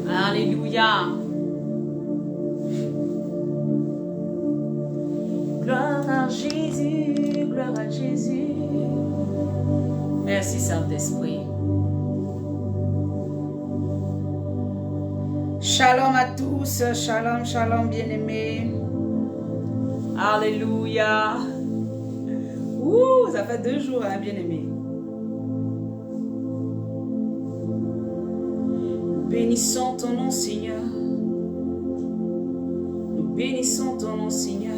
Alléluia. Gloire à Jésus, gloire à Jésus. Merci Saint-Esprit. Shalom à tous, shalom, shalom bien-aimés. Alléluia. Ouh, ça fait 2 jours, hein, bien-aimés. Bénissons ton nom, Seigneur. Nous bénissons ton nom, Seigneur.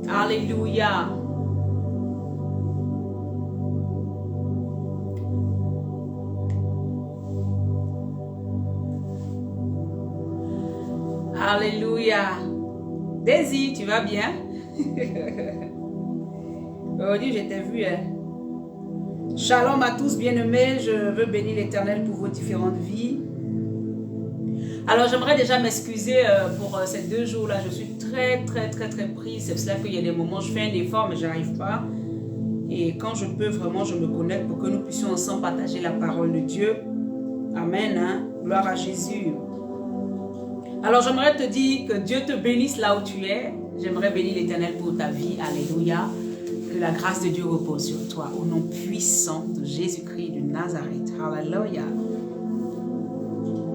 Alléluia. Alléluia. Daisy, tu vas bien? Aujourd'hui, je t'ai vu. Hein. Shalom à tous, bien-aimés. Je veux bénir l'Éternel pour vos différentes vies. Alors, j'aimerais déjà m'excuser pour ces 2 jours-là. Je suis très prise. C'est pour cela qu'il y a des moments où je fais un effort, mais je n'arrive pas. Et quand je peux, vraiment, je me connecte pour que nous puissions ensemble partager la parole de Dieu. Amen. Hein? Gloire à Jésus. Alors, j'aimerais te dire que Dieu te bénisse là où tu es. J'aimerais bénir l'Éternel pour ta vie. Alléluia. Que la grâce de Dieu repose sur toi. Au nom puissant de Jésus-Christ de Nazareth. Alléluia.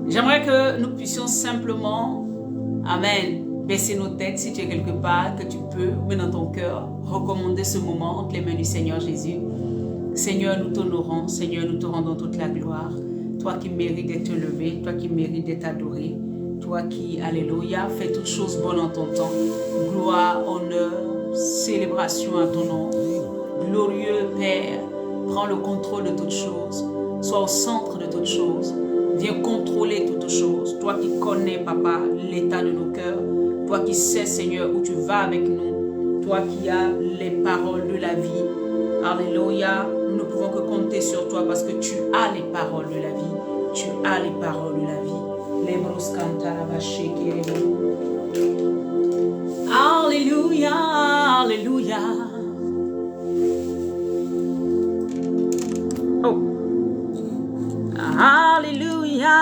J'aimerais que nous puissions simplement, amen, baisser nos têtes si tu es quelque part, que tu peux, mais dans ton cœur, recommander ce moment entre les mains du Seigneur Jésus. Seigneur, nous t'honorons. Seigneur, nous te rendons toute la gloire. Toi qui mérites d'être élevé, toi qui mérites d'être adoré. Toi qui, alléluia, fais toutes choses bonnes en ton temps. Gloire, honneur, célébration à ton nom. Glorieux Père, prends le contrôle de toutes choses. Sois au centre de toutes choses. Viens contrôler toutes choses. Toi qui connais, Papa, l'état de nos cœurs. Toi qui sais, Seigneur, où tu vas avec nous. Toi qui as les paroles de la vie. Alléluia. Nous ne pouvons que compter sur toi parce que tu as les paroles de la vie. Tu as les paroles de la vie. Alléluia, alléluia. Oh. Alléluia,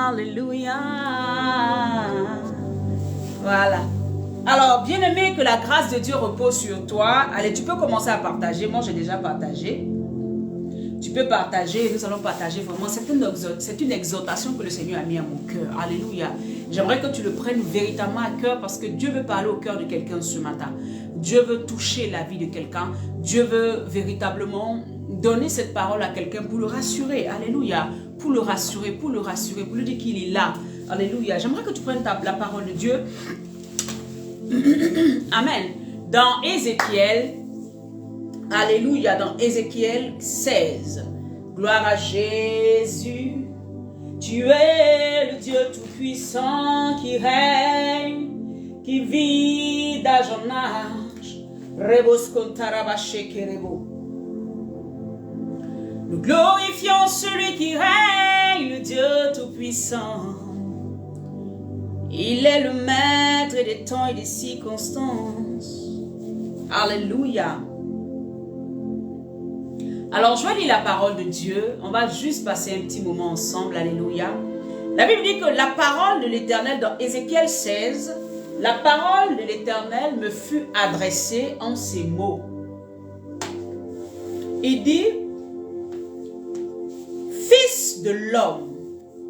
alléluia. Voilà. Alors, bien-aimé, que la grâce de Dieu repose sur toi. Allez, tu peux commencer à partager. Moi, j'ai déjà partagé. Tu peux partager, nous allons partager vraiment. C'est une exhortation que le Seigneur a mis à mon cœur. Alléluia. J'aimerais que tu le prennes véritablement à cœur parce que Dieu veut parler au cœur de quelqu'un ce matin. Dieu veut toucher la vie de quelqu'un. Dieu veut véritablement donner cette parole à quelqu'un pour le rassurer. Alléluia. Pour le rassurer, pour lui dire qu'il est là. Alléluia. J'aimerais que tu prennes la parole de Dieu. Amen. Dans Ézéchiel, alléluia, dans Ézéchiel 16. Gloire à Jésus. Tu es le Dieu tout-puissant qui règne, qui vit d'âge en âge. Nous glorifions celui qui règne, le Dieu tout-puissant. Il est le maître des temps et des circonstances. Alléluia. Alors, je vais lire la parole de Dieu. On va juste passer un petit moment ensemble. Alléluia. La Bible dit que la parole de l'Éternel dans Ézéchiel 16, la parole de l'Éternel me fut adressée en ces mots. Il dit, Fils de l'homme,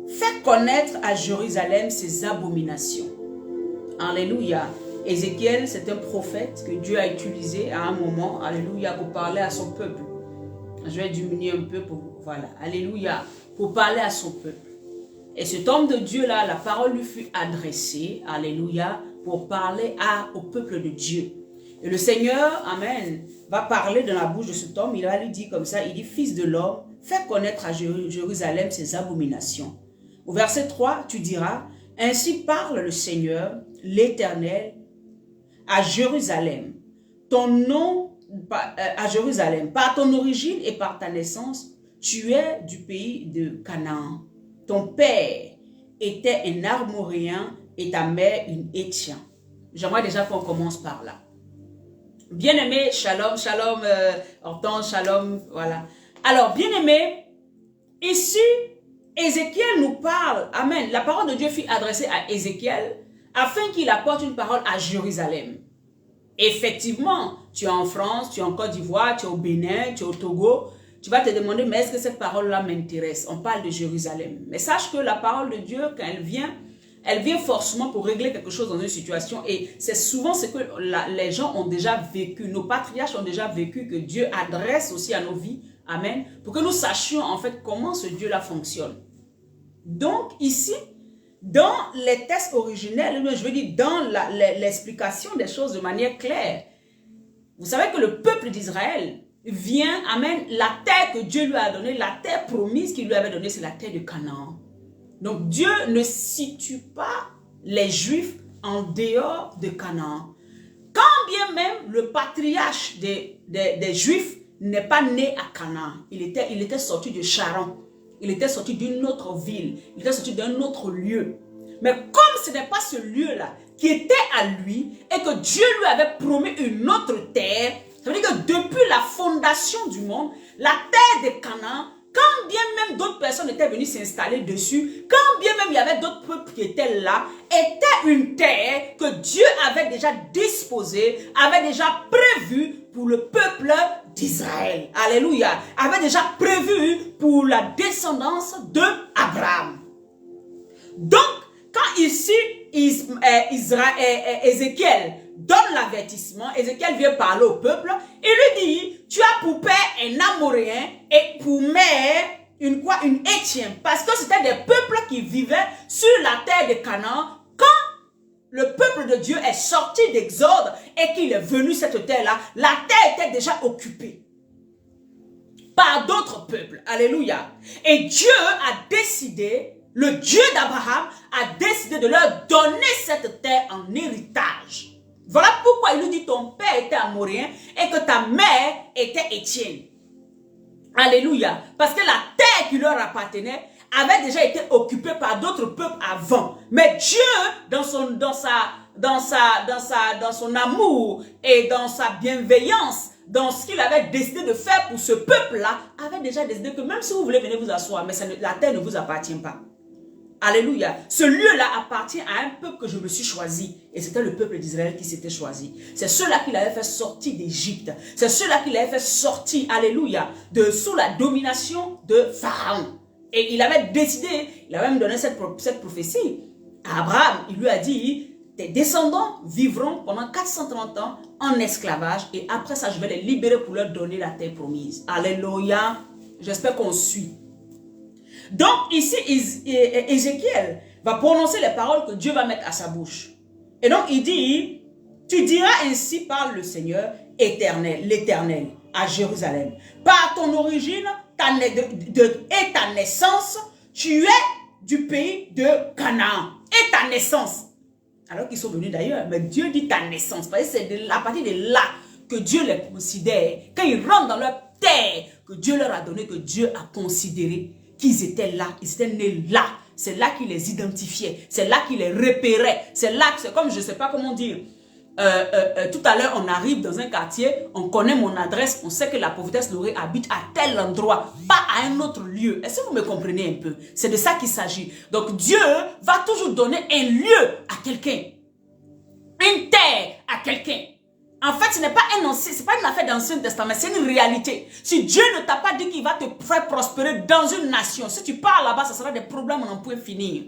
fais connaître à Jérusalem ses abominations. Alléluia. Ézéchiel, c'est un prophète que Dieu a utilisé à un moment, alléluia, pour parler à son peuple. Je vais diminuer un peu pour, voilà, alléluia, pour parler à son peuple. Et cet homme de Dieu-là, la parole lui fut adressée, alléluia, pour parler au peuple de Dieu. Et le Seigneur, amen, va parler dans la bouche de cet homme, il va lui dire comme ça, il dit, Fils de l'homme, fais connaître à Jérusalem ses abominations. Au verset 3, tu diras, ainsi parle le Seigneur, l'Éternel, à Jérusalem. Ton nom à Jérusalem, par ton origine et par ta naissance, tu es du pays de Canaan. Ton père était un Amoréen et ta mère une Héthien. J'aimerais déjà qu'on commence par là. Bien-aimé, shalom, shalom, Hortense, shalom, voilà. Alors, bien-aimés, ici, Ézéchiel nous parle, amen, la parole de Dieu fut adressée à Ézéchiel afin qu'il apporte une parole à Jérusalem. Effectivement, tu es en France, tu es en Côte d'Ivoire, tu es au Bénin, tu es au Togo, tu vas te demander, mais est-ce que cette parole-là m'intéresse? On parle de Jérusalem. Mais sache que la parole de Dieu, quand elle vient forcément pour régler quelque chose dans une situation. Et c'est souvent ce que les gens ont déjà vécu, nos patriarches ont déjà vécu, que Dieu adresse aussi à nos vies. Amen. Pour que nous sachions en fait comment ce Dieu-là fonctionne. Donc ici, dans les textes originels, je veux dire dans l'explication des choses de manière claire, vous savez que le peuple d'Israël vient, amen, la terre que Dieu lui a donnée, la terre promise qu'il lui avait donnée, c'est la terre de Canaan. Donc Dieu ne situe pas les Juifs en dehors de Canaan. Quand bien même le patriarche des Juifs n'est pas né à Canaan, il était sorti de Charan. Il était sorti d'une autre ville. Il était sorti d'un autre lieu. Mais comme ce n'est pas ce lieu-là qui était à lui et que Dieu lui avait promis une autre terre, ça veut dire que depuis la fondation du monde, la terre de Canaan, quand bien même d'autres personnes étaient venues s'installer dessus, quand bien même il y avait d'autres peuples qui étaient là, était une terre que Dieu avait déjà disposée, avait déjà prévue pour le peuple d'Israël. Alléluia. Avait déjà prévu pour la descendance d'Abraham. Donc, quand ici, Ézéchiel donne l'avertissement, Ézéchiel vient parler au peuple, il lui dit, tu as pour père un Amoréen et pour mère une Étienne. Parce que c'était des peuples qui vivaient sur la terre de Canaan quand le peuple de Dieu est sorti d'Exode et qu'il est venu cette terre-là, la terre était déjà occupée par d'autres peuples. Alléluia. Et Dieu a décidé, le Dieu d'Abraham a décidé de leur donner cette terre en héritage. Voilà pourquoi il nous dit ton père était amoréen et que ta mère était Étienne. Alléluia. Parce que la terre qui leur appartenait avait déjà été occupée par d'autres peuples avant. Mais Dieu, dans son amour et dans sa bienveillance, dans ce qu'il avait décidé de faire pour ce peuple-là, avait déjà décidé que même si vous voulez venir vous asseoir, mais la terre ne vous appartient pas. Alléluia. Ce lieu-là appartient à un peuple que je me suis choisi. Et c'était le peuple d'Israël qui s'était choisi. C'est ceux-là qui l'avaient fait sortir d'Égypte. C'est ceux-là qui l'avaient fait sortir, alléluia, sous la domination de Pharaon. Et il avait décidé, il avait même donné cette prophétie à Abraham. Il lui a dit, tes descendants vivront pendant 430 ans en esclavage. Et après ça, je vais les libérer pour leur donner la terre promise. Alléluia. J'espère qu'on suit. Donc ici, Ézéchiel va prononcer les paroles que Dieu va mettre à sa bouche. Et donc il dit, tu diras ainsi parle le Seigneur éternel, l'Éternel à Jérusalem. Par ton origine et ta naissance, tu es du pays de Canaan. Et ta naissance. Alors qu'ils sont venus d'ailleurs, mais Dieu dit ta naissance. Parce que c'est à partir de là que Dieu les considère. Quand ils rentrent dans leur terre, que Dieu leur a donné, que Dieu a considéré qu'ils étaient là, ils étaient nés là. C'est là qu'il les identifiait. C'est là qu'il les repérait. C'est là que c'est comme, je ne sais pas comment dire. Tout à l'heure, on arrive dans un quartier, on connaît mon adresse, on sait que la prophétesse Lorée habite à tel endroit, pas à un autre lieu. Est-ce que vous me comprenez un peu? C'est de ça qu'il s'agit. Donc Dieu va toujours donner un lieu à quelqu'un. Une terre à quelqu'un. En fait, ce n'est pas c'est pas une affaire d'Ancien Testament, c'est une réalité. Si Dieu ne t'a pas dit qu'il va te faire prospérer dans une nation, si tu pars là-bas, ça sera des problèmes, on n'en peut finir.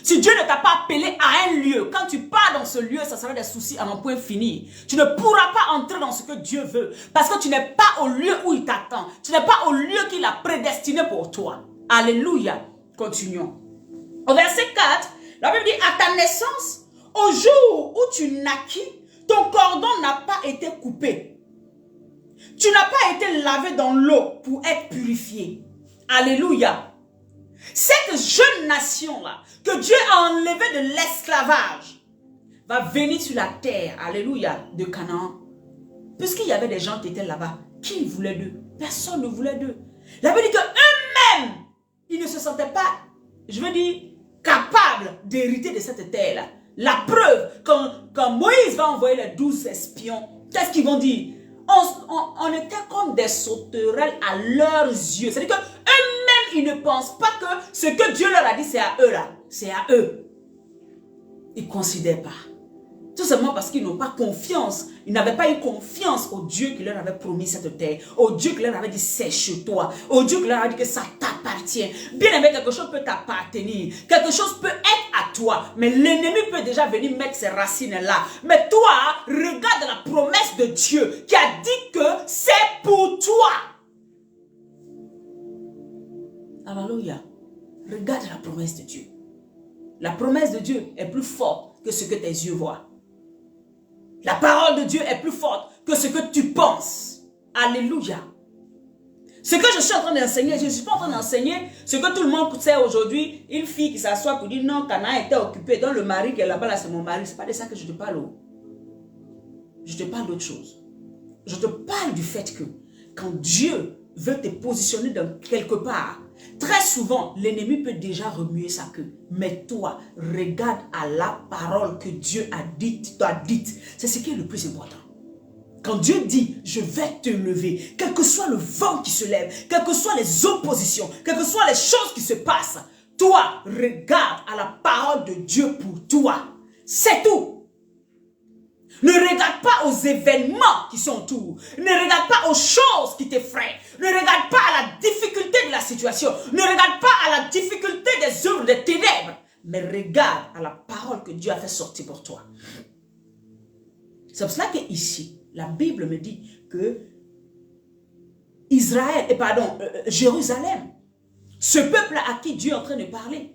Si Dieu ne t'a pas appelé à un lieu, quand tu pars dans ce lieu, ça sera des soucis à n'en point finir. Tu ne pourras pas entrer dans ce que Dieu veut, parce que tu n'es pas au lieu où il t'attend. Tu n'es pas au lieu qu'il a prédestiné pour toi. Alléluia. Continuons. Au verset 4, la Bible dit, à ta naissance, au jour où tu naquis, ton cordon n'a pas été coupé. Tu n'as pas été lavé dans l'eau pour être purifié. Alléluia. Cette jeune nation-là, que Dieu a enlevée de l'esclavage, va venir sur la terre, alléluia, de Canaan. Puisqu'il y avait des gens qui étaient là-bas, qui voulaient d'eux? Personne ne voulait d'eux. La Bible dit qu'eux-mêmes, ils ne se sentaient pas, je veux dire, capables d'hériter de cette terre-là. La preuve, quand Moïse va envoyer les 12 espions, qu'est-ce qu'ils vont dire? on était comme des sauterelles à leurs yeux. C'est-à-dire qu'eux-mêmes, ils ne pensent pas que ce que Dieu leur a dit, c'est à eux là. C'est à eux. Ils ne considèrent pas. Tout simplement parce qu'ils n'ont pas confiance. Ils n'avaient pas eu confiance au Dieu qui leur avait promis cette terre. Au Dieu qui leur avait dit c'est chez toi. Au Dieu qui leur a dit que ça t'appartient. Bien aimé, quelque chose peut t'appartenir. Quelque chose peut être à toi. Mais l'ennemi peut déjà venir mettre ses racines là. Mais toi, regarde la promesse de Dieu qui a dit que c'est pour toi. Alléluia. Regarde la promesse de Dieu. La promesse de Dieu est plus forte que ce que tes yeux voient. La parole de Dieu est plus forte que ce que tu penses. Alléluia. Ce que je suis en train d'enseigner, je ne suis pas en train d'enseigner ce que tout le monde sait aujourd'hui. Une fille qui s'assoit pour dire non, Cana était occupée. Donc le mari qui est là-bas, là, c'est mon mari. Ce n'est pas de ça que je te parle. Je te parle d'autre chose. Je te parle du fait que quand Dieu veut te positionner dans quelque part, très souvent, l'ennemi peut déjà remuer sa queue. Mais toi, regarde à la parole que Dieu a dite, t'a dite. C'est ce qui est le plus important. Quand Dieu dit, je vais te lever, quel que soit le vent qui se lève, quelles que soient les oppositions, quelles que soient les choses qui se passent, toi, regarde à la parole de Dieu pour toi. C'est tout. Ne regarde pas aux événements qui sont autour. Ne regarde pas aux choses qui t'effraient. Ne regarde pas à la difficulté de la situation. Ne regarde pas à la difficulté des œuvres des ténèbres. Mais regarde à la parole que Dieu a fait sortir pour toi. C'est pour cela qu'ici, la Bible me dit que Jérusalem, ce peuple à qui Dieu est en train de parler,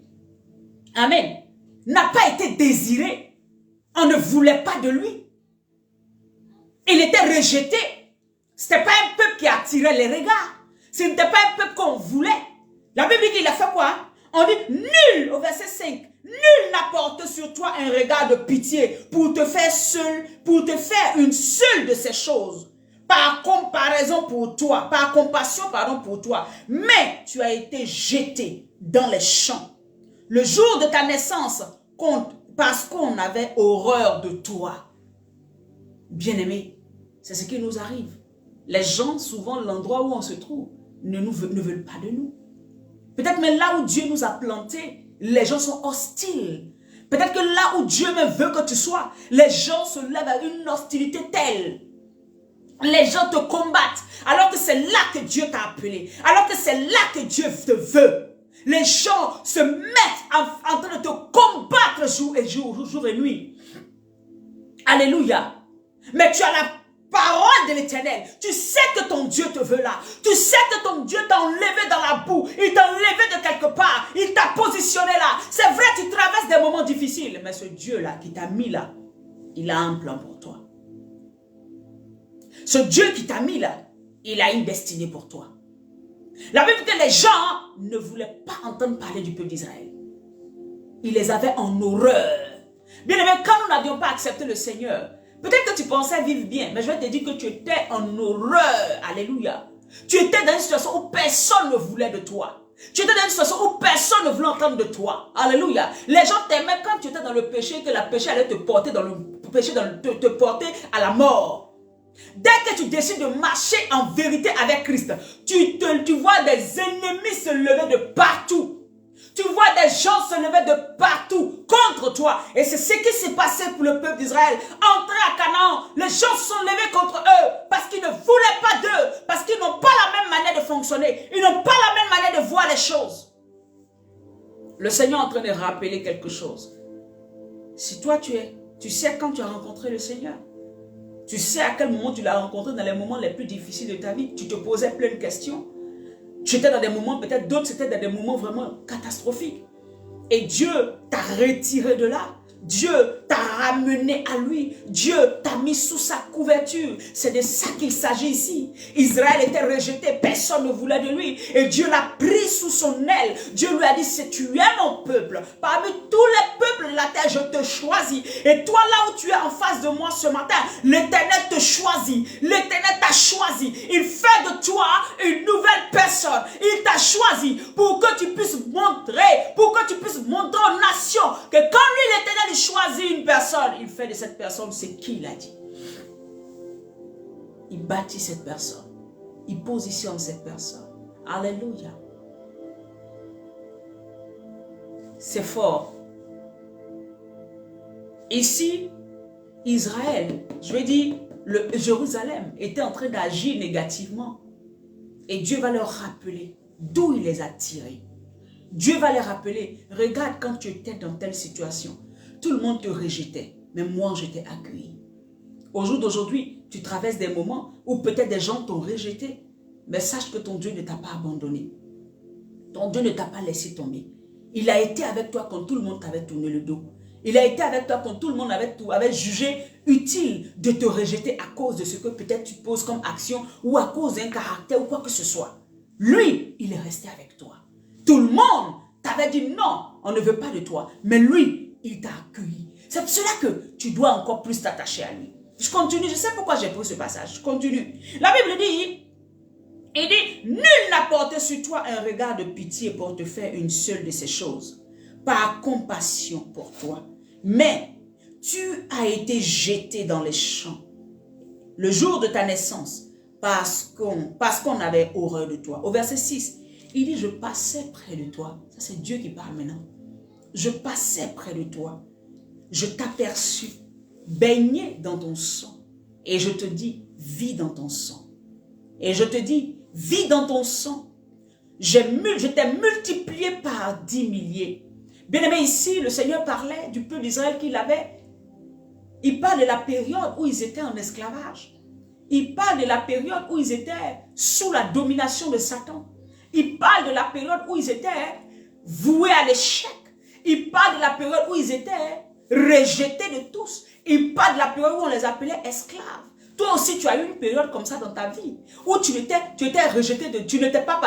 Amen, n'a pas été désiré. On ne voulait pas de lui. Il était rejeté. Ce n'était pas un peuple qui attirait les regards. Ce n'était pas un peuple qu'on voulait. La Bible dit, il a fait quoi? On dit, nul, au verset 5, nul n'apporte sur toi un regard de pitié pour te faire une seule de ces choses. Par comparaison pour toi, par compassion, pardon, pour toi. Mais tu as été jeté dans les champs. Le jour de ta naissance compte parce qu'on avait horreur de toi. Bien-aimé, c'est ce qui nous arrive. Les gens, souvent, l'endroit où on se trouve, ne veulent pas de nous. Peut-être même là où Dieu nous a plantés, les gens sont hostiles. Peut-être que là où Dieu me veut que tu sois, les gens se lèvent à une hostilité telle. Les gens te combattent, alors que c'est là que Dieu t'a appelé, alors que c'est là que Dieu te veut. Les gens se mettent en train de te combattre jour et nuit. Alléluia. Mais tu as la parole de l'Éternel. Tu sais que ton Dieu te veut là. Tu sais que ton Dieu t'a enlevé dans la boue. Il t'a enlevé de quelque part. Il t'a positionné là. C'est vrai, tu traverses des moments difficiles. Mais ce Dieu là qui t'a mis là, il a un plan pour toi. Ce Dieu qui t'a mis là, il a une destinée pour toi. La Bible dit que les gens ne voulaient pas entendre parler du peuple d'Israël. Ils les avaient en horreur. Bien aimé, quand nous n'avions pas accepté le Seigneur, peut-être que tu pensais vivre bien, mais je vais te dire que tu étais en horreur. Alléluia. Tu étais dans une situation où personne ne voulait de toi. Tu étais dans une situation où personne ne voulait entendre de toi. Alléluia. Les gens t'aimaient quand tu étais dans le péché, que la péché allait te porter dans le péché, te porter à la mort. Dès que tu décides de marcher en vérité avec Christ, tu vois des ennemis se lever de partout. Tu vois des gens se lever de partout contre toi. Et c'est ce qui s'est passé pour le peuple d'Israël. Entré à Canaan, les gens se sont levés contre eux parce qu'ils ne voulaient pas d'eux, parce qu'ils n'ont pas la même manière de fonctionner. Ils n'ont pas la même manière de voir les choses. Le Seigneur est en train de rappeler quelque chose. Si toi tu sais quand tu as rencontré le Seigneur, tu sais à quel moment tu l'as rencontré dans les moments les plus difficiles de ta vie. Tu te posais plein de questions. Tu étais dans des moments, peut-être d'autres, c'était dans des moments vraiment catastrophiques. Et Dieu t'a retiré de là. Dieu t'a ramené à lui. Dieu t'a mis sous sa couverture. C'est de ça qu'il s'agit ici. Israël était rejeté. Personne ne voulait de lui. Et Dieu l'a pris sous son aile. Dieu lui a dit, si tu es mon peuple, parmi tous les peuples de la terre, je te choisis. Et toi, là où tu es en face de moi ce matin, l'Éternel te choisit. L'Éternel t'a choisi. Il fait de toi une nouvelle personne. Il t'a choisi pour que tu puisses montrer aux nations que quand lui, l'Éternel, il choisit une personne, il fait de cette personne ce qu'il a dit. il bâtit cette personne. Il positionne cette personne. Alléluia. C'est fort. Ici, Israël, je veux dire, Jérusalem était en train d'agir négativement. Et Dieu va leur rappeler d'où il les a tirés. Dieu va les rappeler, regarde quand tu étais dans telle situation, tout le monde te rejetait, mais moi je t'ai accueilli. Au jour d'aujourd'hui, tu traverses des moments où peut-être des gens t'ont rejeté, mais sache que ton Dieu ne t'a pas abandonné. Ton Dieu ne t'a pas laissé tomber. Il a été avec toi quand tout le monde t'avait tourné le dos. Il a été avec toi quand tout le monde avait jugé utile de te rejeter à cause de ce que peut-être tu poses comme action ou à cause d'un caractère ou quoi que ce soit. Lui, il est resté avec toi. Tout le monde t'avait dit non, on ne veut pas de toi. Mais lui, il t'a accueilli. C'est pour cela que tu dois encore plus t'attacher à lui. Je continue, je sais pourquoi j'ai pris ce passage. Je continue. La Bible dit, il dit, nul n'a porté sur toi un regard de pitié pour te faire une seule de ces choses, par compassion pour toi. Mais tu as été jeté dans les champs le jour de ta naissance parce qu'on avait horreur de toi. Au verset 6, il dit, je passais près de toi. Ça, c'est Dieu qui parle maintenant. Je passais près de toi. Je t'aperçus baigné dans ton sang. Et je te dis, vis dans ton sang. Et je te dis, vis dans ton sang. Je t'ai multiplié par 10 milliers. Bien aimé, ici, le Seigneur parlait du peuple d'Israël qu'il avait. Il parle de la période où ils étaient en esclavage. Il parle de la période où ils étaient sous la domination de Satan. Il parle de la période où ils étaient voués à l'échec. Il parle de la période où ils étaient rejetés de tous. Il parle de la période où on les appelait esclaves. Toi aussi, tu as eu une période comme ça dans ta vie, où tu étais rejeté, tu n'étais pas,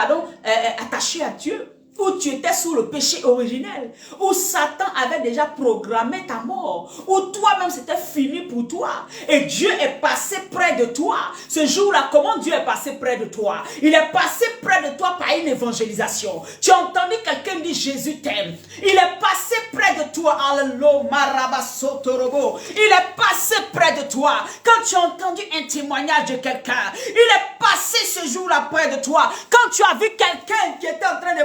attaché à Dieu, où tu étais sous le péché originel, où Satan avait déjà programmé ta mort, où toi-même c'était fini pour toi, et Dieu est passé près de toi. Ce jour-là, comment Dieu est passé près de toi? Il est passé près de toi par une évangélisation. Tu as entendu quelqu'un dire Jésus t'aime. Il est passé près de toi. Il est passé près de toi. Quand tu as entendu un témoignage de quelqu'un, il est passé ce jour-là près de toi. Quand tu as vu quelqu'un qui était en train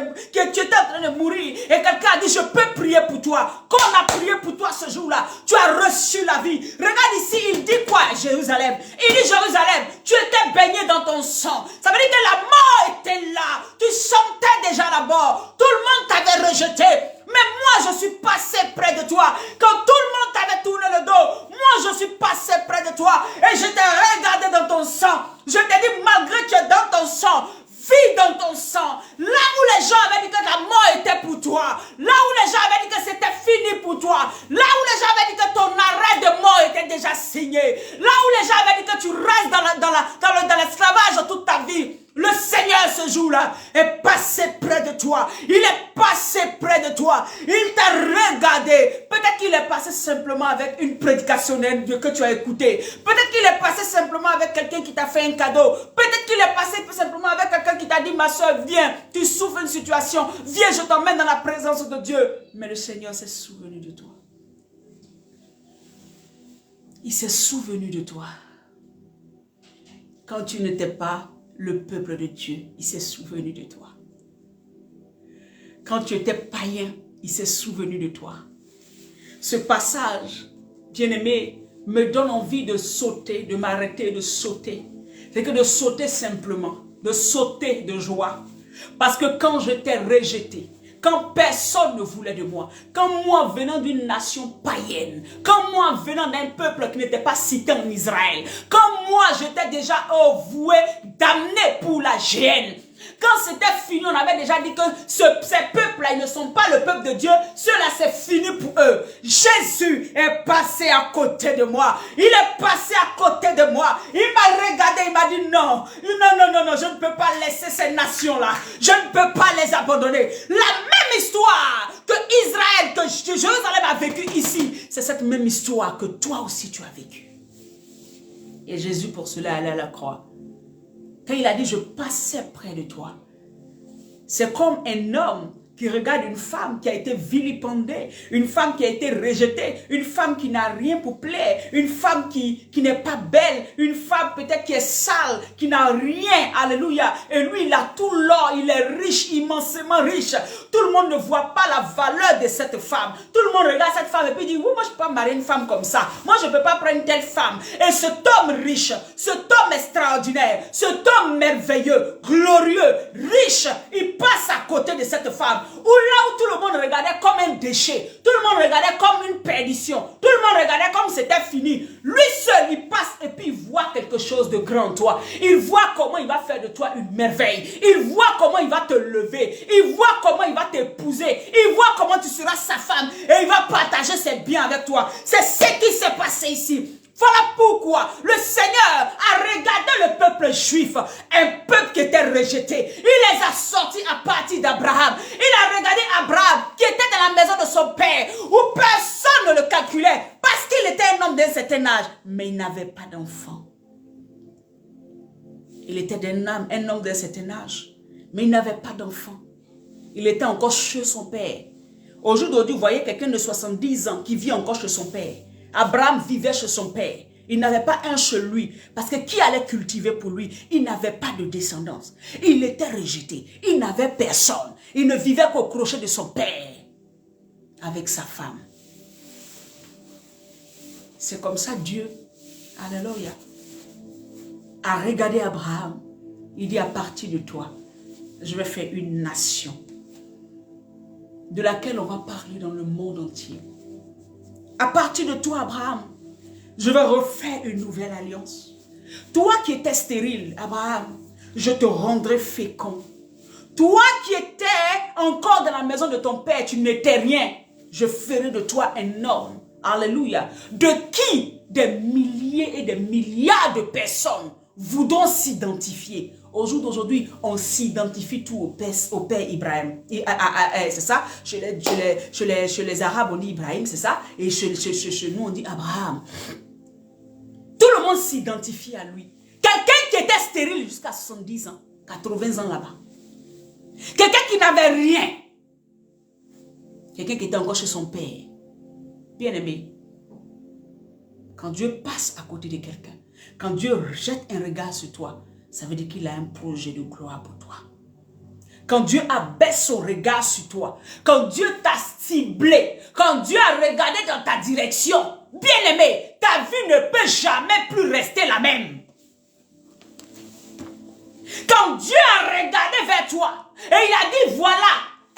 de mourir et quelqu'un a dit je peux prier pour toi. Quand on a prié pour toi ce jour-là, tu as reçu la vie. Regarde ici, il dit quoi Jérusalem? Il dit Jérusalem, tu étais baigné dans ton sang. Ça veut dire que la mort était là. Tu sentais déjà la mort. Tout le monde t'avait rejeté. Mais moi, je suis passé près de toi. Quand tout le monde t'avait tourné le dos, moi, je suis passé près de toi. Et je t'ai regardé dans ton sang. Je t'ai dit, malgré que tu es dans ton sang, vis dans ton sang. Là où les gens avaient dit que la mort était pour toi. Là où les gens avaient dit que c'était fini pour toi. Là où les gens avaient dit que ton arrêt de mort était déjà signé. Là où les gens avaient dit que tu restes dans l'esclavage toute ta vie. Le Seigneur ce jour-là est passé près de toi. Il est passé près de toi. Il t'a regardé. Peut-être qu'il est passé simplement avec une prédication que tu as écoutée. Peut-être qu'il est passé simplement avec quelqu'un qui t'a fait un cadeau. Peut-être qu'il est passé simplement avec quelqu'un qui t'a dit ma soeur viens, tu souffres une situation. Viens, je t'emmène dans la présence de Dieu. Mais le Seigneur s'est souvenu de toi. Il s'est souvenu de toi. Quand tu n'étais pas le peuple de Dieu, il s'est souvenu de toi. Quand tu étais païen, il s'est souvenu de toi. Ce passage, bien-aimé, me donne envie de sauter, de m'arrêter, de sauter. C'est que de sauter simplement, de sauter de joie. Parce que quand j'étais rejeté, quand personne ne voulait de moi, quand moi venant d'une nation païenne, quand moi venant d'un peuple qui n'était pas cité en Israël, quand moi j'étais déjà voué, damné pour la géhenne. Quand c'était fini, on avait déjà dit que ces peuples-là, ils ne sont pas le peuple de Dieu. Ceux-là, c'est fini pour eux. Jésus est passé à côté de moi. Il est passé à côté de moi. Il m'a regardé, il m'a dit non. Non, je ne peux pas laisser ces nations-là. Je ne peux pas les abandonner. La même histoire que Israël, que Jérusalem a vécu ici, c'est cette même histoire que toi aussi tu as vécu. Et Jésus, pour cela, allait à la croix. Quand il a dit, je passais près de toi. C'est comme un homme qui regarde une femme qui a été vilipendée, une femme qui a été rejetée, une femme qui n'a rien pour plaire, une femme qui n'est pas belle, une femme peut-être qui est sale, qui n'a rien, alléluia. Et lui, il a tout l'or, il est riche, immensément riche. Tout le monde ne voit pas la valeur de cette femme. Tout le monde regarde cette femme et puis dit, oui, moi je ne peux pas marier une femme comme ça. Moi je ne peux pas prendre une telle femme. Et cet homme riche, cet homme extraordinaire, cet homme merveilleux, glorieux, riche, il passe à côté de cette femme. Où là où tout le monde regardait comme un déchet, tout le monde regardait comme une perdition, tout le monde regardait comme c'était fini. Lui seul, il passe et puis il voit quelque chose de grand en toi. Il voit comment il va faire de toi une merveille. Il voit comment il va te lever. Il voit comment il va t'épouser. Il voit comment tu seras sa femme et il va partager ses biens avec toi. C'est ce qui s'est passé ici. Voilà pourquoi le Seigneur a regardé le peuple juif, un peuple qui était rejeté. Il les a sortis à partir d'Abraham. Il a regardé Abraham qui était dans la maison de son père où personne ne le calculait parce qu'il était un homme d'un certain âge. Mais il n'avait pas d'enfant. Il était un homme d'un certain âge, mais il n'avait pas d'enfant. Il était encore chez son père. Aujourd'hui, vous voyez quelqu'un de 70 ans qui vit encore chez son père. Abraham vivait chez son père. Il n'avait pas un chez lui. Parce que qui allait cultiver pour lui? Il n'avait pas de descendance. Il était rejeté. Il n'avait personne. Il ne vivait qu'au crochet de son père. Avec sa femme. C'est comme ça Dieu, alléluia, a regardé Abraham. Il dit, à partir de toi, je vais faire une nation de laquelle on va parler dans le monde entier. À partir de toi, Abraham, je vais refaire une nouvelle alliance. Toi qui étais stérile, Abraham, je te rendrai fécond. Toi qui étais encore dans la maison de ton père, tu n'étais rien. Je ferai de toi un homme. Alléluia. De qui des milliers et des milliards de personnes voudront s'identifier. Au jour d'aujourd'hui, on s'identifie tout au père Ibrahim. C'est ça? Chez les Arabes, on dit Ibrahim, c'est ça? Et chez nous, on dit Abraham. Tout le monde s'identifie à lui. Quelqu'un qui était stérile jusqu'à 70 ans, 80 ans là-bas. Quelqu'un qui n'avait rien. Quelqu'un qui était encore chez son père. Bien aimé, quand Dieu passe à côté de quelqu'un, quand Dieu jette un regard sur toi, ça veut dire qu'il a un projet de gloire pour toi. Quand Dieu abaisse son regard sur toi, quand Dieu t'a ciblé, quand Dieu a regardé dans ta direction, bien aimé, ta vie ne peut jamais plus rester la même. Quand Dieu a regardé vers toi et il a dit voilà,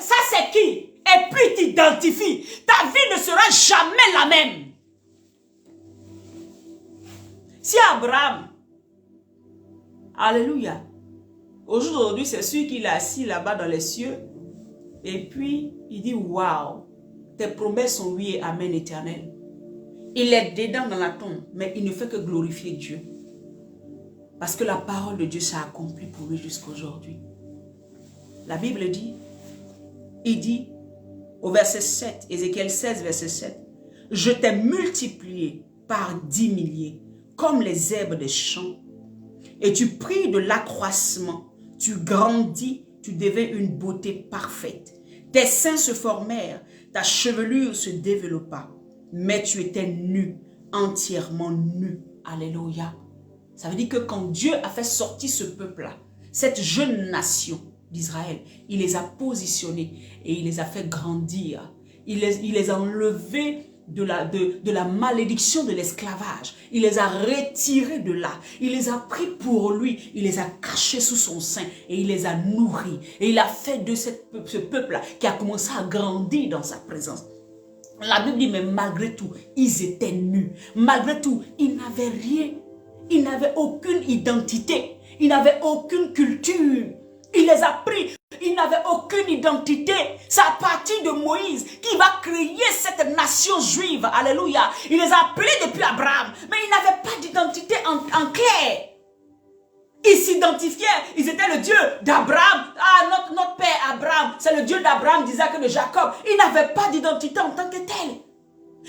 ça c'est qui? Et puis t'identifies, ta vie ne sera jamais la même. Si Abraham, alléluia, aujourd'hui c'est sûr qu'il est assis là-bas dans les cieux et puis il dit waouh, tes promesses sont oui et amen éternel. Il est dedans dans la tombe, mais il ne fait que glorifier Dieu. Parce que la parole de Dieu s'est accomplie pour lui jusqu'à aujourd'hui. La Bible dit, il dit au verset 7, Ézéchiel 16, verset 7, « Je t'ai multiplié par 10 milliers, comme les herbes des champs, et tu pris de l'accroissement, tu grandis, tu devais une beauté parfaite. Tes seins se formèrent, ta chevelure se développa, mais tu étais nu, entièrement nu. » Alléluia. Ça veut dire que quand Dieu a fait sortir ce peuple-là, cette jeune nation d'Israël, il les a positionnés et il les a fait grandir. Il les a enlevés de la malédiction de l'esclavage. Il les a retirés de là. Il les a pris pour lui. Il les a cachés sous son sein et il les a nourris. Et il a fait de ce peuple-là qui a commencé à grandir dans sa présence. La Bible dit, mais malgré tout, ils étaient nus. Malgré tout, ils n'avaient rien. Ils n'avaient aucune identité. Ils n'avaient aucune culture. Il les a pris. Ils n'avaient aucune identité. C'est à partir de Moïse qui va créer cette nation juive. Alléluia. Il les a appelés depuis Abraham. Mais ils n'avaient pas d'identité en clair. Ils s'identifiaient. Ils étaient le Dieu d'Abraham. Ah, notre père Abraham. C'est le Dieu d'Abraham, d'Isaac et de Jacob. Ils n'avaient pas d'identité en tant que tel.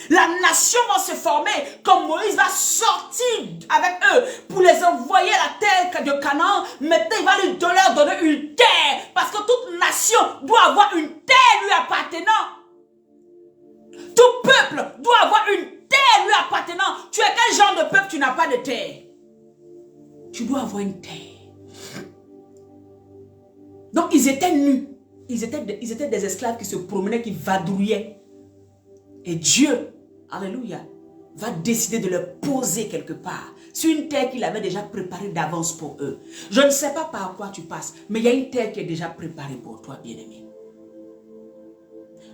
La nation va se former quand Moïse va sortir avec eux pour les envoyer à la terre de Canaan. Maintenant, il va leur donner une terre parce que toute nation doit avoir une terre peuple doit avoir une terre lui appartenant. Tu es quel genre de peuple, tu n'as pas de terre? Tu dois avoir une terre. Donc ils étaient nus. Ils étaient des esclaves qui se promenaient, qui vadrouillaient. Et Dieu, alléluia, va décider de les poser quelque part. Sur une terre qu'il avait déjà préparée d'avance pour eux. Je ne sais pas par quoi tu passes, mais il y a une terre qui est déjà préparée pour toi, bien-aimé.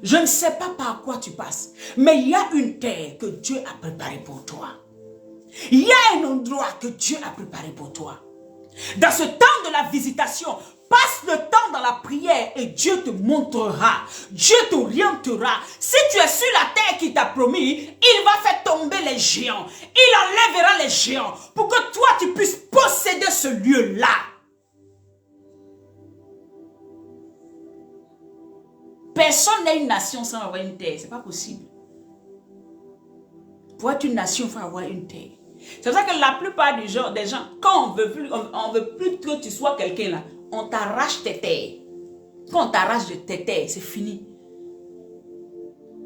Je ne sais pas par quoi tu passes, mais il y a une terre que Dieu a préparée pour toi. Il y a un endroit que Dieu a préparé pour toi. Dans ce temps de la visitation, passe le temps dans la prière et Dieu te montrera, Dieu t'orientera. Si tu es sur la terre qu'il t'a promis, il va faire tomber les géants. Il enlèvera les géants pour que toi tu puisses posséder ce lieu-là. Personne n'est une nation sans avoir une terre, c'est pas possible. Pour être une nation, il faut avoir une terre. C'est pour ça que la plupart des gens, quand on veut plus que tu sois quelqu'un là, on t'arrache tes terres. Quand on t'arrache tes terres, c'est fini.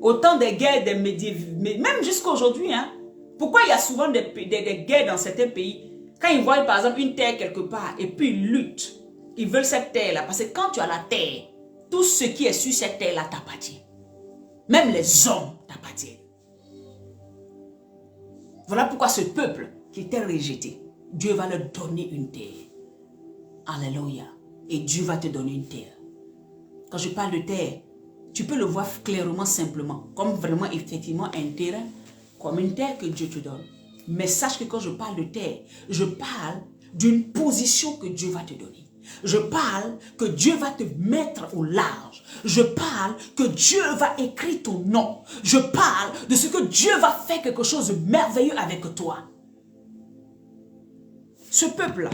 Autant des guerres, des médiévaux, même jusqu'à aujourd'hui, hein. Pourquoi il y a souvent des guerres dans certains pays? Quand ils voient par exemple une terre quelque part et puis ils luttent, ils veulent cette terre là. Parce que quand tu as la terre, tout ce qui est sur cette terre là t'appartient. Même les hommes t'appartiennent. Voilà pourquoi ce peuple qui était rejeté, Dieu va leur donner une terre. Alléluia. Et Dieu va te donner une terre. Quand je parle de terre, tu peux le voir clairement, simplement, comme vraiment effectivement un terrain, comme une terre que Dieu te donne. Mais sache que quand je parle de terre, je parle d'une position que Dieu va te donner. Je parle que Dieu va te mettre au large. Je parle que Dieu va écrire ton nom. Je parle de ce que Dieu va faire quelque chose de merveilleux avec toi. Ce peuple-là,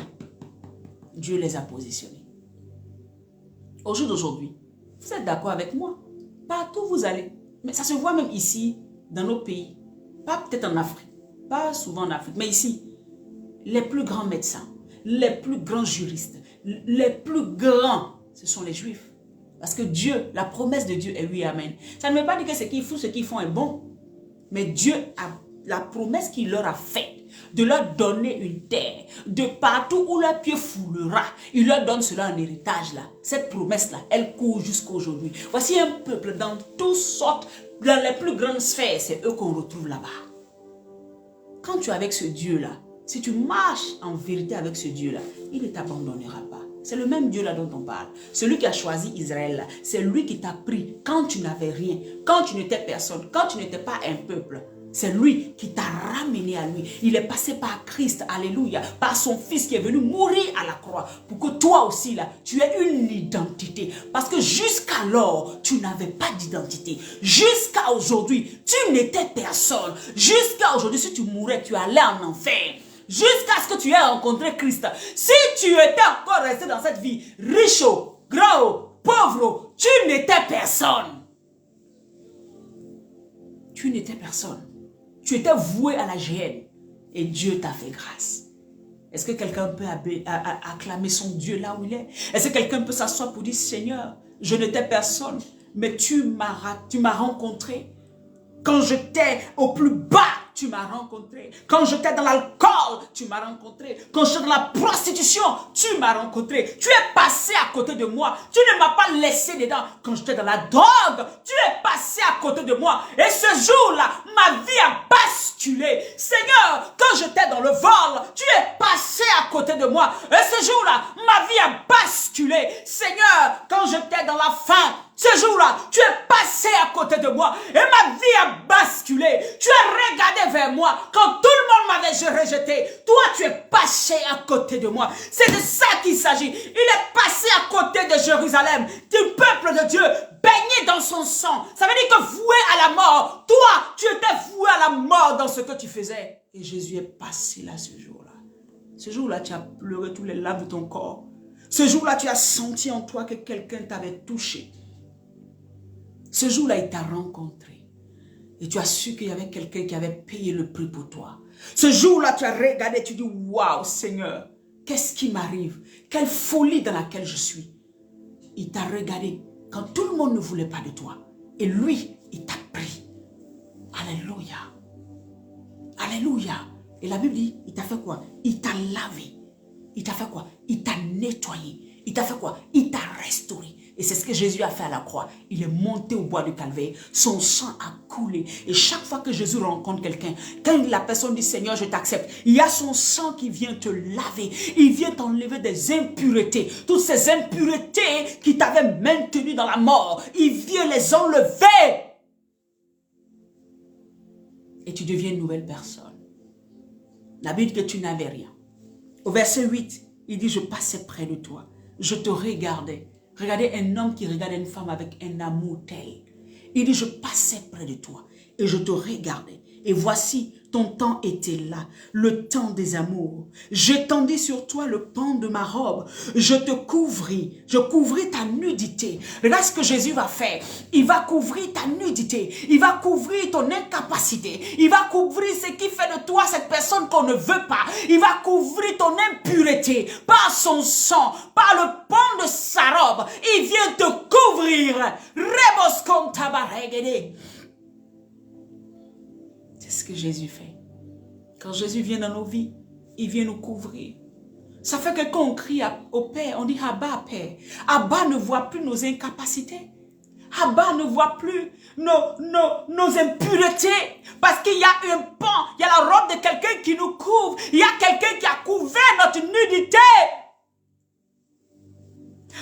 Dieu les a positionnés. Au jour d'aujourd'hui, vous êtes d'accord avec moi? Partout où vous allez, mais ça se voit même ici, dans nos pays. Pas peut-être en Afrique, pas souvent en Afrique, mais ici, les plus grands médecins, les plus grands juristes, les plus grands, ce sont les Juifs. Parce que Dieu, la promesse de Dieu est oui, amen. Ça ne veut pas dire que ce qu'ils font est bon. Mais Dieu a la promesse qu'il leur a faite de leur donner une terre. De partout où leur pied foulera, il leur donne cela en héritage là. Cette promesse là, elle court jusqu'à aujourd'hui. Voici un peuple dans toutes sortes, dans les plus grandes sphères, c'est eux qu'on retrouve là-bas. Quand tu es avec ce Dieu là, si tu marches en vérité avec ce Dieu là, il ne t'abandonnera pas. C'est le même Dieu là dont on parle. Celui qui a choisi Israël là, c'est lui qui t'a pris quand tu n'avais rien, quand tu n'étais personne, quand tu n'étais pas un peuple. C'est lui qui t'a ramené à lui. Il est passé par Christ, alléluia, par son fils qui est venu mourir à la croix pour que toi aussi là, tu aies une identité. Parce que jusqu'alors, tu n'avais pas d'identité. Jusqu'à aujourd'hui, tu n'étais personne. Jusqu'à aujourd'hui, si tu mourais, tu allais en enfer. Jusqu'à ce que tu aies rencontré Christ. Si tu étais encore resté dans cette vie, riche, gros, pauvre, tu n'étais personne. Tu n'étais personne. Tu étais voué à la géhenne. Et Dieu t'a fait grâce. Est-ce que quelqu'un peut acclamer son Dieu là où il est? Est-ce que quelqu'un peut s'asseoir pour dire, Seigneur, je n'étais personne, mais tu m'as rencontré. Quand j'étais au plus bas, tu m'as rencontré. Quand j'étais dans l'alcool, tu m'as rencontré. Quand j'étais dans la prostitution, tu m'as rencontré. Tu es passé à côté de moi. Tu ne m'as pas laissé dedans. Quand j'étais dans la drogue, tu es passé à côté de moi. Et ce jour-là, ma vie a basculé. Seigneur, quand j'étais dans le vol, tu es passé à côté de moi. Et ce jour-là, ma vie a basculé. Seigneur, quand j'étais dans la faim, ce jour-là, tu es passé à côté de moi et ma vie a basculé. Tu as regardé vers moi quand tout le monde m'avait rejeté. Toi, tu es passé à côté de moi. C'est de ça qu'il s'agit. Il est passé à côté de Jérusalem, du peuple de Dieu, baigné dans son sang. Ça veut dire que voué à la mort. Toi, tu étais voué à la mort dans ce que tu faisais. Et Jésus est passé là ce jour-là. Ce jour-là, tu as pleuré tous les larmes de ton corps. Ce jour-là, tu as senti en toi que quelqu'un t'avait touché. Ce jour-là, il t'a rencontré. Et tu as su qu'il y avait quelqu'un qui avait payé le prix pour toi. Ce jour-là, tu as regardé, tu dis, waouh, Seigneur, qu'est-ce qui m'arrive? Quelle folie dans laquelle je suis. Il t'a regardé quand tout le monde ne voulait pas de toi. Et lui, il t'a pris. Alléluia. Alléluia. Et la Bible dit, il t'a fait quoi? Il t'a lavé. Il t'a fait quoi? Il t'a nettoyé. Il t'a fait quoi? Il t'a restauré. Et c'est ce que Jésus a fait à la croix. Il est monté au bois de Calvaire. Son sang a coulé. Et chaque fois que Jésus rencontre quelqu'un, quand la personne dit Seigneur, je t'accepte, il y a son sang qui vient te laver. Il vient t'enlever des impuretés. Toutes ces impuretés qui t'avaient maintenu dans la mort, il vient les enlever. Et tu deviens une nouvelle personne. La Bible dit que tu n'avais rien. Au verset 8, il dit, je passais près de toi. Je te regardais. Regardez un homme qui regarde une femme avec un amour tel. Il dit, je passais près de toi et je te regardais. Et voici, ton temps était là, le temps des amours. J'étendis sur toi le pan de ma robe. Je te couvris. Je couvris ta nudité. Regarde ce que Jésus va faire. Il va couvrir ta nudité. Il va couvrir ton incapacité. Il va couvrir ce qui fait de toi cette personne qu'on ne veut pas. Il va couvrir ton impureté par son sang, par le pan de sa robe. Il vient te couvrir. Reboscon tabaregede. C'est ce que Jésus fait. Quand Jésus vient dans nos vies, il vient nous couvrir. Ça fait que quand on crie au Père, on dit Abba, Père. Abba ne voit plus nos incapacités. Abba ne voit plus nos impuretés. Parce qu'il y a un pan, il y a la robe de quelqu'un qui nous couvre. Il y a quelqu'un qui a couvert notre nudité.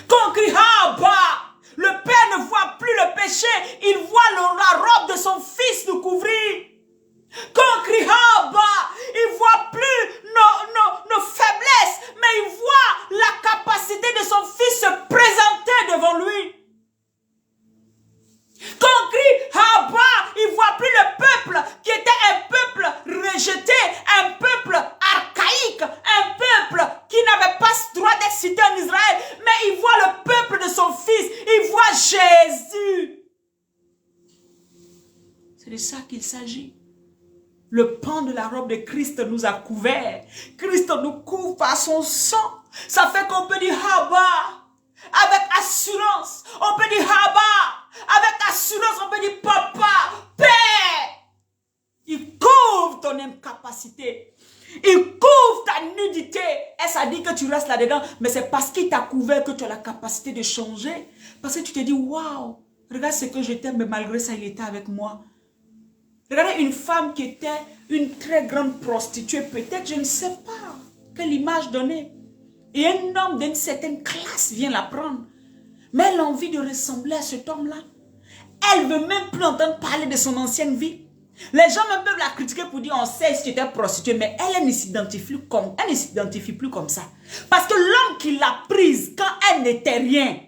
Quand on crie Abba, le Père ne voit plus le péché. Il voit la robe de son Fils nous couvrir. Quand on crie Abba, il ne voit plus nos faiblesses, mais il voit la capacité de son Fils se présenter devant lui. Quand on crie Abba, il ne voit plus le peuple qui était un peuple rejeté, un peuple archaïque, un peuple qui n'avait pas ce droit d'être cité en Israël, mais il voit le peuple de son Fils, il voit Jésus. C'est de ça qu'il s'agit. Le pan de la robe de Christ nous a couverts. Christ nous couvre par son sang. Ça fait qu'on peut dire Abba avec assurance. On peut dire Abba avec assurance. On peut dire Papa, Père. Il couvre ton incapacité. Il couvre ta nudité. Et ça dit que tu restes là-dedans. Mais c'est parce qu'il t'a couvert que tu as la capacité de changer. Parce que tu te dis, waouh, regarde ce que j'étais, mais malgré ça, il était avec moi. Regardez une femme qui était une très grande prostituée, peut-être, je ne sais pas quelle image donner. Et un homme d'une certaine classe vient la prendre. Mais elle a envie de ressembler à cet homme-là. Elle ne veut même plus entendre parler de son ancienne vie. Les gens même peuvent la critiquer pour dire on sait si tu étais prostituée, mais elle ne s'identifie plus comme ça. Parce que l'homme qui l'a prise quand elle n'était rien,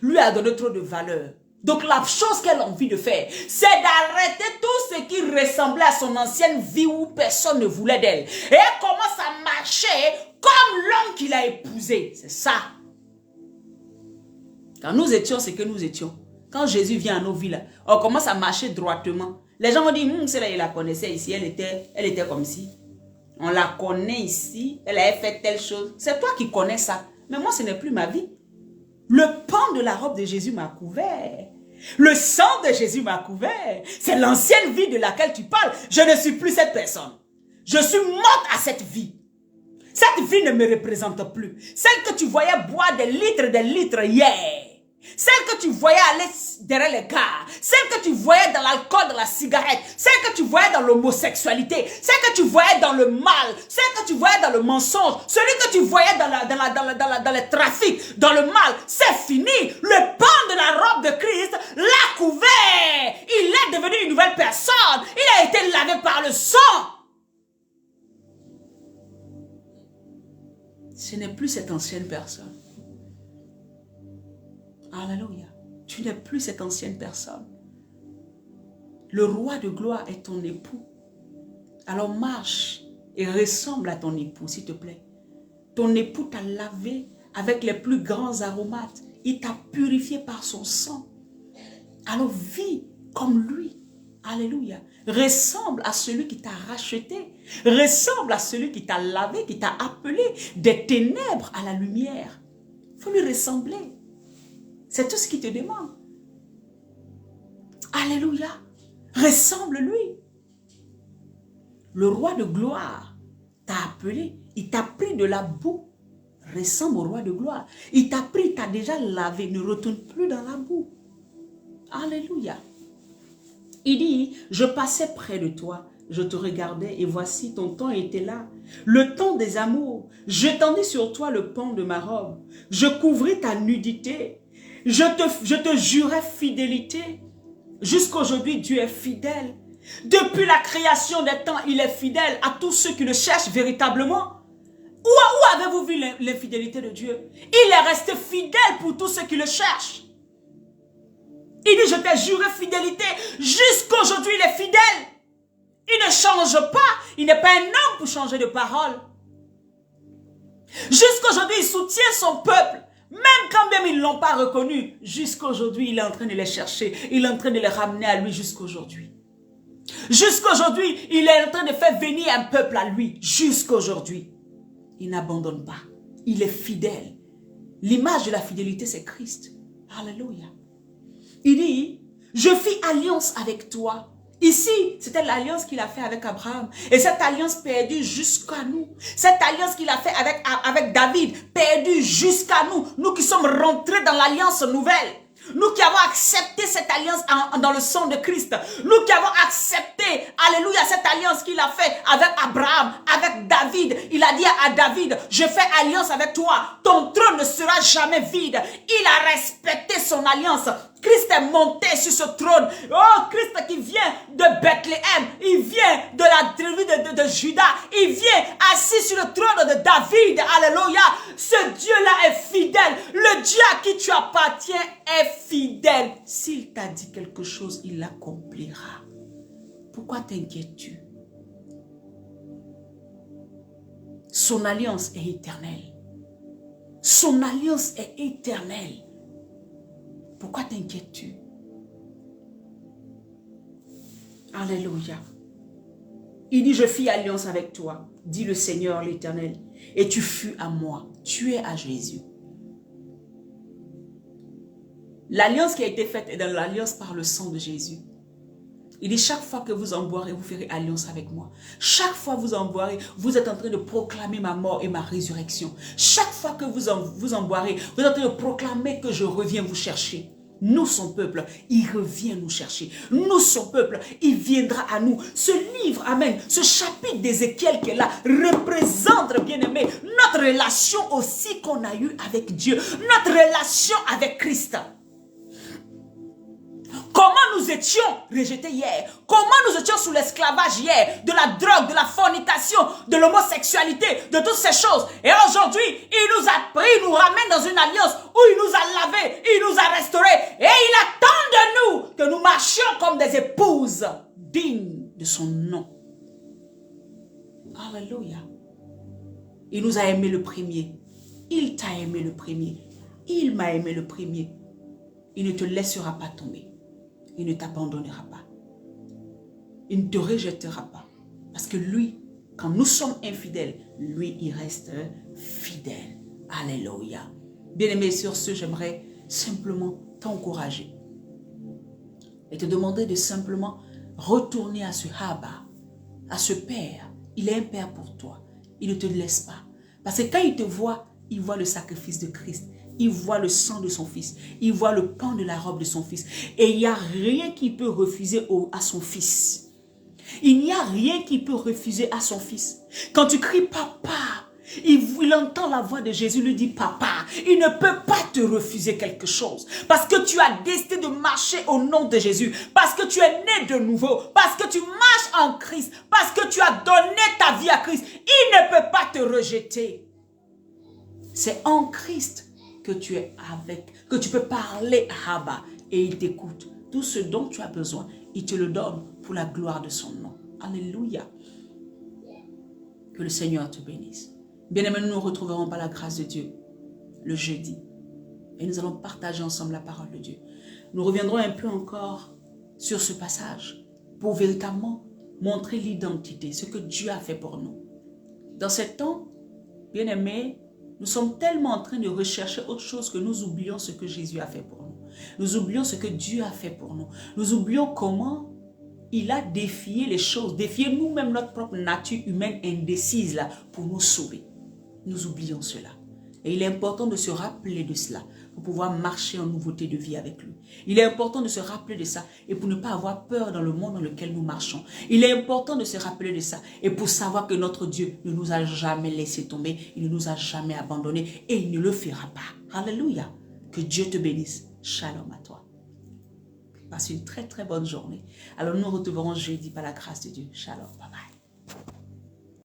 lui a donné trop de valeur. Donc la chose qu'elle a envie de faire, c'est d'arrêter tout ce qui ressemblait à son ancienne vie où personne ne voulait d'elle. Et elle commence à marcher comme l'homme qu'il a épousé. C'est ça. Quand nous étions ce que nous étions, quand Jésus vient à nos vies, là, on commence à marcher droitement. Les gens vont dire, celle-là, il la connaissait ici, elle était comme si. On la connaît ici, elle avait fait telle chose. C'est toi qui connais ça. Mais moi, ce n'est plus ma vie. Le pan de la robe de Jésus m'a couvert. Le sang de Jésus m'a couvert. C'est l'ancienne vie de laquelle tu parles. Je ne suis plus cette personne. Je suis morte à cette vie. Cette vie ne me représente plus. Celle que tu voyais boire des litres hier. Celle que tu voyais aller derrière les gars. Celle que tu voyais dans l'alcool, dans la cigarette. Celle que tu voyais dans l'homosexualité. Celle que tu voyais dans le mal. Celle que tu voyais dans le mensonge. Celui que tu voyais dans le trafic, dans le mal. C'est fini. Le pan de la robe de Christ l'a couvert. Il est devenu une nouvelle personne. Il a été lavé par le sang. Ce n'est plus cette ancienne personne. Alléluia. Tu n'es plus cette ancienne personne. Le roi de gloire est ton époux. Alors marche et ressemble à ton époux, s'il te plaît. Ton époux t'a lavé avec les plus grands aromates. Il t'a purifié par son sang. Alors vis comme lui. Alléluia. Ressemble à celui qui t'a racheté. Ressemble à celui qui t'a lavé, qui t'a appelé des ténèbres à la lumière. Il faut lui ressembler. C'est tout ce qu'il te demande. Alléluia. Ressemble-lui. Le roi de gloire t'a appelé, il t'a pris de la boue, ressemble au roi de gloire. Il t'a pris, il t'a déjà lavé, ne retourne plus dans la boue. Alléluia. Il dit, je passais près de toi, je te regardais et voici ton temps était là. Le temps des amours, j'étendis sur toi le pan de ma robe. Je couvris ta nudité. Je te jurais fidélité. Jusqu'aujourd'hui, Dieu est fidèle. Depuis la création des temps, il est fidèle à tous ceux qui le cherchent véritablement. Où avez-vous vu l'infidélité de Dieu? Il est resté fidèle pour tous ceux qui le cherchent. Il dit, je t'ai juré fidélité. Jusqu'aujourd'hui, il est fidèle. Il ne change pas. Il n'est pas un homme pour changer de parole. Jusqu'aujourd'hui, il soutient son peuple. Même quand même ils ne l'ont pas reconnu. Jusqu'aujourd'hui, il est en train de les chercher. Il est en train de les ramener à lui jusqu'aujourd'hui. Jusqu'aujourd'hui, il est en train de faire venir un peuple à lui. Jusqu'aujourd'hui. Il n'abandonne pas. Il est fidèle. L'image de la fidélité, c'est Christ. Alléluia. Il dit, je fis alliance avec toi. Ici, c'était l'alliance qu'il a fait avec Abraham. Et cette alliance perdue jusqu'à nous. Cette alliance qu'il a fait avec David, perdue jusqu'à nous. Nous qui sommes rentrés dans l'alliance nouvelle. Nous qui avons accepté cette alliance dans le sang de Christ. Nous qui avons accepté, alléluia, cette alliance qu'il a fait avec Abraham, avec David. Il a dit à David, je fais alliance avec toi. Ton trône ne sera jamais vide. Il a respecté son alliance. Christ est monté sur ce trône. Oh, Christ qui vient de Bethléem. Il vient de la tribu de Juda. Il vient assis sur le trône de David. Alléluia. Ce Dieu-là est fidèle. Le Dieu à qui tu appartiens est fidèle. S'il t'a dit quelque chose, il l'accomplira. Pourquoi t'inquiètes-tu? Son alliance est éternelle. Son alliance est éternelle. Pourquoi t'inquiètes-tu? Alléluia. Il dit, je fis alliance avec toi, dit le Seigneur l'Éternel, et tu fus à moi. Tu es à Jésus. L'alliance qui a été faite est dans l'alliance par le sang de Jésus. Il dit, chaque fois que vous en boirez, vous ferez alliance avec moi. Chaque fois que vous en boirez, vous êtes en train de proclamer ma mort et ma résurrection. Chaque fois que vous en boirez, vous êtes en train de proclamer que je reviens vous chercher. Nous, son peuple, il revient nous chercher. Nous, son peuple, il viendra à nous. Ce livre, amen, ce chapitre d'Ézéchiel qui est là, représente, bien-aimé, notre relation aussi qu'on a eue avec Dieu. Notre relation avec Christ. Comment nous étions rejetés hier? Comment nous étions sous l'esclavage hier? De la drogue, de la fornication, de l'homosexualité, de toutes ces choses. Et aujourd'hui, il nous a pris, il nous ramène dans une alliance où il nous a lavés, il nous a restaurés. Et il attend de nous que nous marchions comme des épouses dignes de son nom. Alléluia. Il nous a aimé le premier. Il t'a aimé le premier. Il m'a aimé le premier. Il ne te laissera pas tomber. Il ne t'abandonnera pas. Il ne te rejettera pas. Parce que lui, quand nous sommes infidèles, lui, il reste fidèle. Alléluia. Bien-aimé, sur ce, j'aimerais simplement t'encourager et te demander de simplement retourner à ce Abba, à ce Père. Il est un Père pour toi. Il ne te laisse pas. Parce que quand il te voit, il voit le sacrifice de Christ. Il voit le sang de son fils. Il voit le pan de la robe de son fils. Et il n'y a rien qui peut refuser à son fils. Il n'y a rien qui peut refuser à son fils. Quand tu cries papa, il entend la voix de Jésus, lui dit papa. Il ne peut pas te refuser quelque chose. Parce que tu as décidé de marcher au nom de Jésus. Parce que tu es né de nouveau. Parce que tu marches en Christ. Parce que tu as donné ta vie à Christ. Il ne peut pas te rejeter. C'est en Christ que tu es avec, que tu peux parler à Abba et il t'écoute. Tout ce dont tu as besoin, il te le donne pour la gloire de son nom. Alléluia. Que le Seigneur te bénisse. Bien-aimés, nous nous retrouverons par la grâce de Dieu le jeudi. Et nous allons partager ensemble la parole de Dieu. Nous reviendrons un peu encore sur ce passage pour véritablement montrer l'identité, ce que Dieu a fait pour nous. Dans ce temps, bien-aimés, nous sommes tellement en train de rechercher autre chose que nous oublions ce que Jésus a fait pour nous. Nous oublions ce que Dieu a fait pour nous. Nous oublions comment il a défié les choses, défié nous-mêmes notre propre nature humaine indécise là, pour nous sauver. Nous oublions cela. Et il est important de se rappeler de cela pour pouvoir marcher en nouveauté de vie avec lui. Il est important de se rappeler de ça et pour ne pas avoir peur dans le monde dans lequel nous marchons. Il est important de se rappeler de ça et pour savoir que notre Dieu ne nous a jamais laissé tomber, il ne nous a jamais abandonnés et il ne le fera pas. Alléluia. Que Dieu te bénisse. Shalom à toi. Passe une très très bonne journée. Alors nous nous retrouverons jeudi par la grâce de Dieu. Shalom. Bye bye.